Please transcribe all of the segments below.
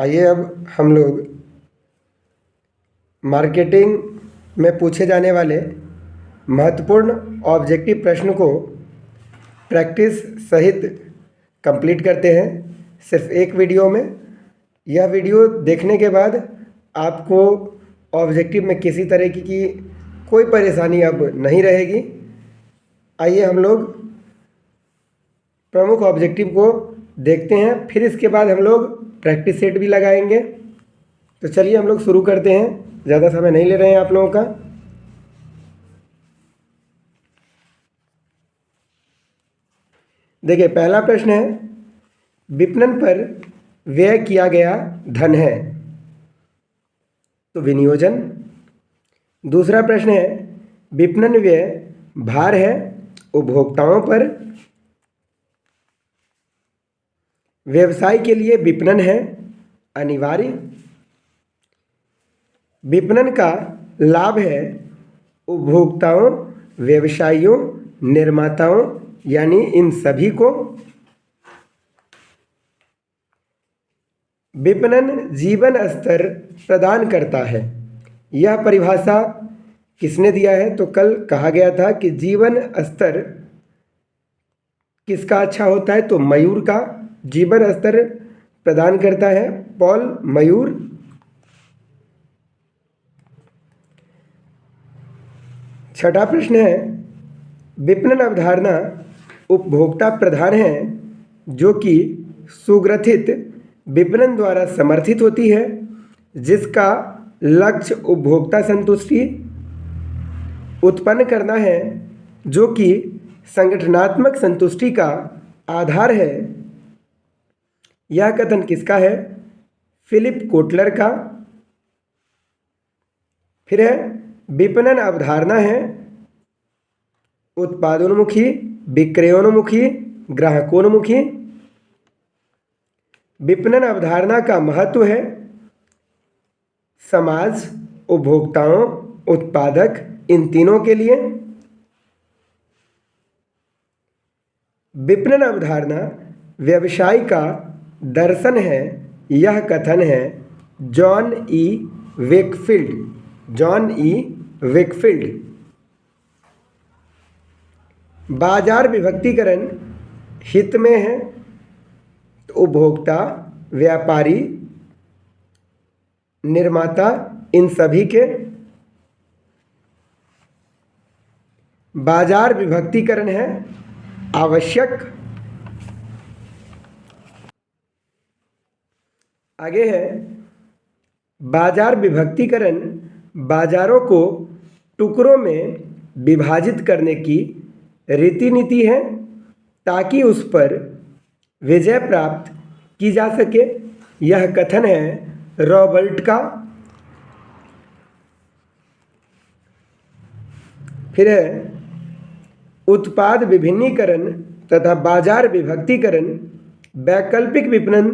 आइए अब हम लोग मार्केटिंग में पूछे जाने वाले महत्वपूर्ण ऑब्जेक्टिव प्रश्न को प्रैक्टिस सहित कंप्लीट करते हैं सिर्फ एक वीडियो में। यह वीडियो देखने के बाद आपको ऑब्जेक्टिव में किसी तरह की कोई परेशानी अब नहीं रहेगी। आइए हम लोग प्रमुख ऑब्जेक्टिव को देखते हैं, फिर इसके बाद हम लोग प्रैक्टिस सेट भी लगाएंगे। तो चलिए हम लोग शुरू करते हैं, ज़्यादा समय नहीं ले रहे हैं आप लोगों का। देखिए पहला प्रश्न है, विपणन पर व्यय किया गया धन है तो विनियोजन। दूसरा प्रश्न है, विपणन व्यय भार है उपभोक्ताओं पर। व्यवसाय के लिए विपणन है अनिवार्य। विपणन का लाभ है उपभोक्ताओं, व्यवसायियों, निर्माताओं यानी इन सभी को। विपणन जीवन स्तर प्रदान करता है। यह परिभाषा किसने दिया है? तो कल कहा गया था कि जीवन स्तर किसका अच्छा होता है? तो मयूर का जीवन स्तर प्रदान करता है पॉल मयूर। छठा प्रश्न है, विपणन अवधारणा उपभोक्ता प्रधान है जो कि सुग्रथित विपणन द्वारा समर्थित होती है, जिसका लक्ष्य उपभोक्ता संतुष्टि उत्पन्न करना है, जो कि संगठनात्मक संतुष्टि का आधार है। यह कथन किसका है? फिलिप कोटलर का। फिर है, विपणन अवधारणा है उत्पादोन्मुखी, विक्रयोन्मुखी, ग्राहकोन्मुखी। विपणन अवधारणा का महत्व है समाज, उपभोक्ताओं, उत्पादक, इन तीनों के लिए। विपणन अवधारणा व्यवसाय का दर्शन है, यह कथन है जॉन ई वेकफील्ड। बाजार विभक्तिकरण हित में है तो उपभोक्ता, व्यापारी, निर्माता, इन सभी के। बाजार विभक्तिकरण है आवश्यक। आगे है, बाजार विभक्तिकरण बाजारों को टुकड़ों में विभाजित करने की रीति नीति है ताकि उस पर विजय प्राप्त की जा सके। यह कथन है रॉबर्ट का। फिर है, उत्पाद विभिन्नीकरण तथा बाजार विभक्तिकरण वैकल्पिक विपणन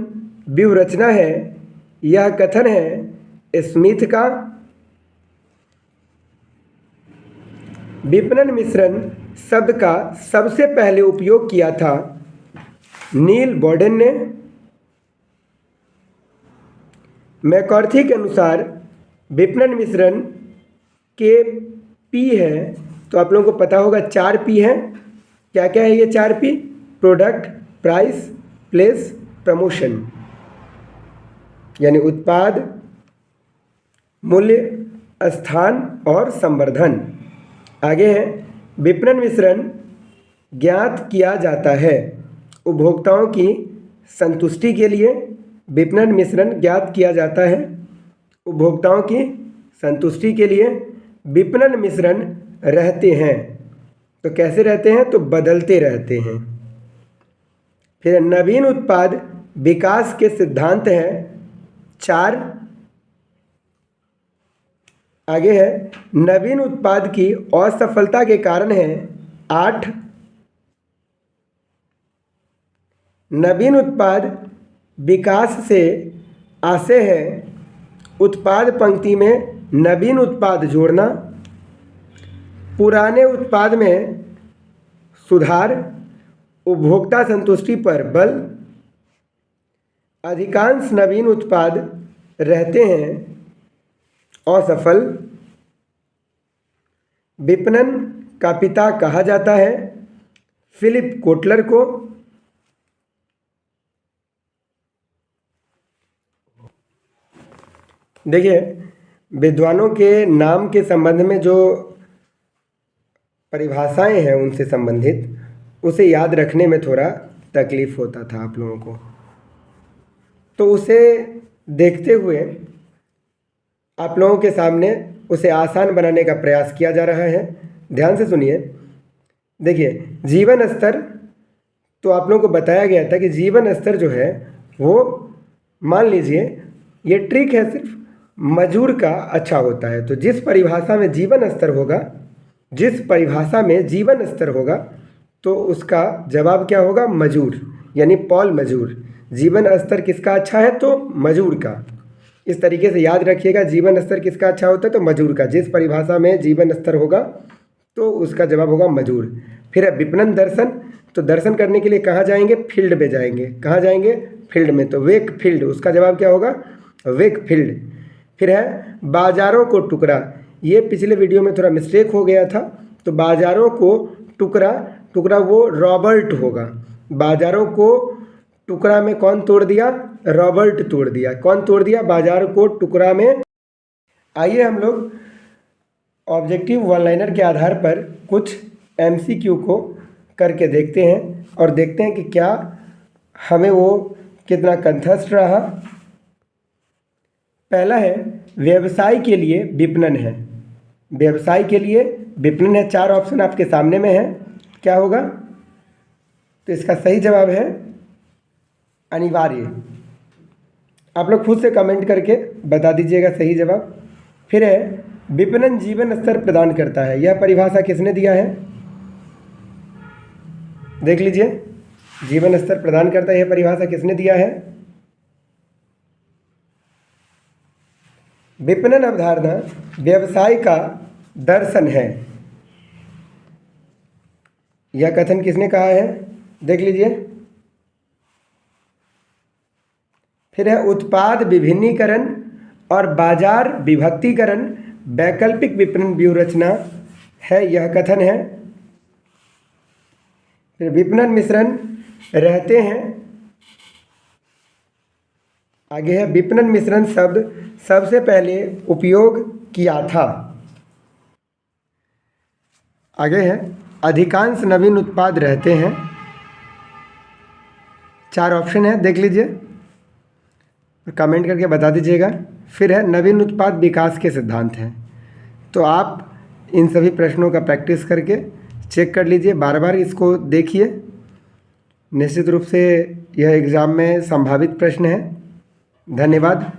व्यूहरचना है। यह कथन है स्मिथ का। विपणन मिश्रण शब्द का सबसे पहले उपयोग किया था नील बॉर्डन ने। मैकॉर्थी के अनुसार विपणन मिश्रण के पी है, तो आप लोगों को पता होगा 4 पी है। क्या क्या है ये 4 P? Product, price, place, promotion. यानी उत्पाद, मूल्य, स्थान और संवर्धन। आगे है, विपणन मिश्रण ज्ञात किया जाता है उपभोक्ताओं की संतुष्टि के लिए। विपणन मिश्रण ज्ञात किया जाता है उपभोक्ताओं की संतुष्टि के लिए। विपणन मिश्रण रहते हैं तो कैसे रहते हैं? तो बदलते रहते हैं। फिर नवीन उत्पाद विकास के सिद्धांत हैं 4। आगे है, नवीन उत्पाद की असफलता के कारण है 8। नवीन उत्पाद विकास से आशय है उत्पाद पंक्ति में नवीन उत्पाद जोड़ना, पुराने उत्पाद में सुधार, उपभोक्ता संतुष्टि पर बल। अधिकांश नवीन उत्पाद रहते हैं असफल। विपणन का पिता कहा जाता है फिलिप कोटलर को। देखिए, विद्वानों के नाम के संबंध में जो परिभाषाएं हैं उनसे संबंधित, उसे याद रखने में थोड़ा तकलीफ होता था आप लोगों को, तो उसे देखते हुए आप लोगों के सामने उसे आसान बनाने का प्रयास किया जा रहा है। ध्यान से सुनिए। देखिए, जीवन स्तर, तो आप लोगों को बताया गया था कि जीवन स्तर जो है वो, मान लीजिए ये ट्रिक है, सिर्फ मजूर का अच्छा होता है। तो जिस परिभाषा में जीवन स्तर होगा, जिस परिभाषा में जीवन स्तर होगा, तो उसका जवाब क्या होगा? मजूर, यानी पॉल मजूर। जीवन स्तर किसका अच्छा है? तो मजूर का। इस तरीके से याद रखिएगा, जीवन स्तर किसका अच्छा होता है? तो मजूर का। जिस परिभाषा में जीवन स्तर होगा तो उसका जवाब होगा मजूर। फिर है विपणन दर्शन। तो दर्शन करने के लिए कहाँ जाएंगे? फील्ड में जाएंगे। कहाँ जाएंगे? फील्ड में। तो वेक फील्ड, उसका जवाब क्या होगा? वेक फील्ड। फिर है बाजारों को टुकड़ा। ये पिछले वीडियो में थोड़ा मिस्टेक हो गया था, तो बाजारों को टुकड़ा, टुकड़ा वो रॉबर्ट होगा। बाजारों को टुकड़ा में कौन तोड़ दिया? रॉबर्ट तोड़ दिया। कौन तोड़ दिया? बाजार को टुकड़ा में। आइए हम लोग ऑब्जेक्टिव वन लाइनर के आधार पर कुछ MCQ को करके देखते हैं और देखते हैं कि क्या हमें वो कितना कंठस्थ रहा। पहला है व्यवसाय के लिए विपणन है। व्यवसाय के लिए विपणन है। 4 ऑप्शन आपके सामने में है, क्या होगा? तो इसका सही जवाब है अनिवार्य। आप लोग खुद से कमेंट करके बता दीजिएगा सही जवाब। फिर है विपणन जीवन स्तर प्रदान करता है। यह परिभाषा किसने दिया है? देख लीजिए, जीवन स्तर प्रदान करता है, यह परिभाषा किसने दिया है? विपणन अवधारणा व्यवसाय का दर्शन है। यह कथन किसने कहा है? देख लीजिए। फिर है उत्पाद विभिन्नीकरण और बाजार विभक्तीकरण वैकल्पिक विपणन व्यूहरचना है, यह कथन है। फिर विपणन मिश्रण रहते हैं। आगे है विपणन मिश्रण शब्द सबसे पहले उपयोग किया था। आगे है अधिकांश नवीन उत्पाद रहते हैं। 4 ऑप्शन है, देख लीजिए, कमेंट करके बता दीजिएगा। फिर है नवीन उत्पाद विकास के सिद्धांत हैं। तो आप इन सभी प्रश्नों का प्रैक्टिस करके चेक कर लीजिए, बार बार इसको देखिए। निश्चित रूप से यह एग्ज़ाम में संभावित प्रश्न है। धन्यवाद।